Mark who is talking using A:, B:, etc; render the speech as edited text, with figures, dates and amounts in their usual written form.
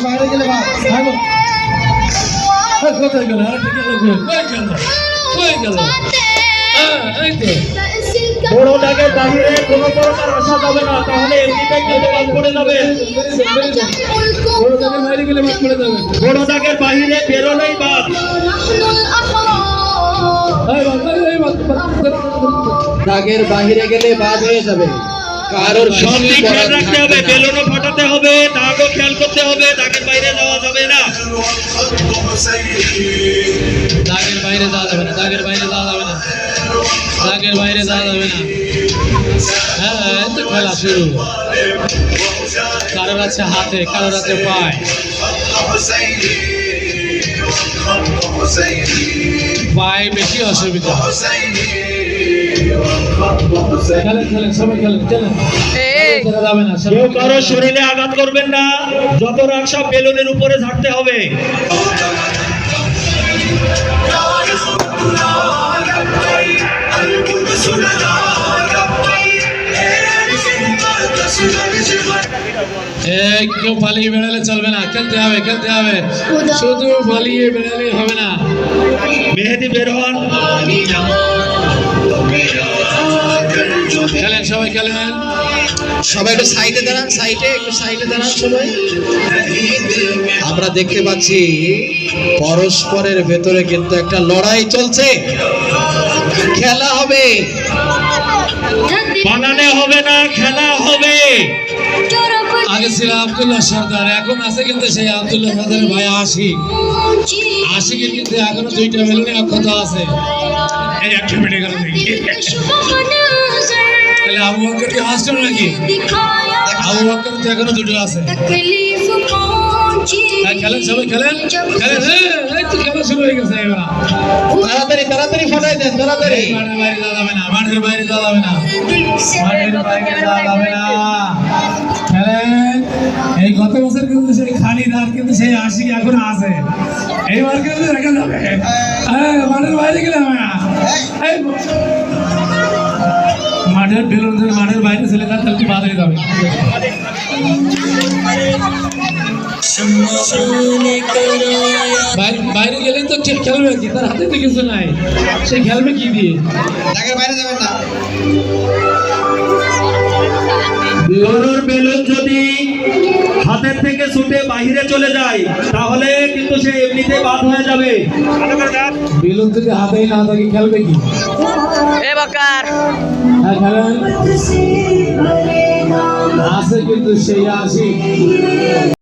A: বাইরে গেলে বাদ
B: কোথায় গেল কই গেল এই তো
C: বড় দাগের বাহিরে কোনো প্রকার আসা যাবে না, তাহলে এমনিতেই কিন্তু বাদ পড়ে যাবে।
B: বড় দাগের বাইরে গেলে বাদ পড়ে যাবে।
C: বড় দাগের বাহিরে বেরোলেই বাদ।
A: দাগের বাহিরে গেলে বাদ হয়ে যাবে। কারোর
C: সব দিক খেয়াল রাখতে হবে, বেলুনও ফাটাতে হবে, দাগও খেয়াল করতে হবে, দাগের বাইরে যাওয়া যাবে না।
B: দাগের বাইরে যাওয়া যাবে না, দাগের বাইরে যাওয়া যাবে না, দাগের বাইরে যাওয়া যাবে না। হ্যাঁ এই তো খেলা শুরু। কারোর আছে হাতে, কারোর আছে পায়ে। পায়ে বেশি অসুবিধা। খেলেন খেলেন সবাই খেলেন চলেন। যাবে না,
C: কেউ কারো শরীরে আঘাত করবেন না, যত রাগ সব বেলুনের উপরে ঝাড়তে হবে।
B: কেউ পালিয়ে বেড়ালে চলবে না, খেলতে হবে খেলতে হবে, শুধু পালিয়ে বেড়ালে হবে না।
C: মেহেদি বের হন,
B: খেলেন সবাই খেলেন।
A: সবাই একটু সাইডে দাঁড়ান, সাইডে একটু সাইডে দাঁড়ান সবাই। আমরা দেখতে পাচ্ছি পরস্পরের ভেতরে কিন্তু একটা লড়াই চলছে, খেলা হবে,
C: বানানে হবে না, খেলা হবে।
B: আগে ছিল আব্দুল্লাহ সর্দার, এখন আছে কিন্তু সেই আব্দুল্লাহ সর্দারের ভাই আশিকের কিন্তু এখনো দুইটা বেলুনে অক্ষত আছে। এই একটা মিনিট গেল দেখি তাহলে আবু বকর কি আসছে নাকি? আবু বকর তো এখনো দুটো আছে। খেলেন সবাই খেলেন খেলেন। এই তো খেলা শুরু হয়ে গেছে এবার।
A: তাড়াতাড়ি তাড়াতাড়ি ফাটাই দেন, তাড়াতাড়ি।
B: মাঠের বাইরে যাওয়া যাবে না, মাঠের বাইরে যাওয়া যাবে না, মাঠের বাইরে যাওয়া যাবে না। খেলেন। এই গত বছর কিন্তু সেই খালিদার কিন্তু সেই আশিক এখনো আছে, এইবার কিন্তু দেখা যাবে। হ্যাঁ মাঠের বাইরে গেলে হবে না। মাঠের বেলুন মাঠের বাইরে ছেলে তার তাহলে বাদ হয়ে যাবে। বাইরে গেলে তো ঠিক খেলবে কি, তার হাতে তো কিছু নাই, সে খেলবে কি দিয়ে?
A: দাগের বাইরে যাবেন না।
C: গরুর বেলুন যদি হাতের থেকে ছুটে বাহিরে চলে যায়, তাহলে কিন্তু সে এমনিতে বাদ হয়ে যাবে।
B: বেলুন যদি হাতেই না থাকে খেলবে কি? হ্যাঁ খেলেন। আছে কিন্তু সেই আসি।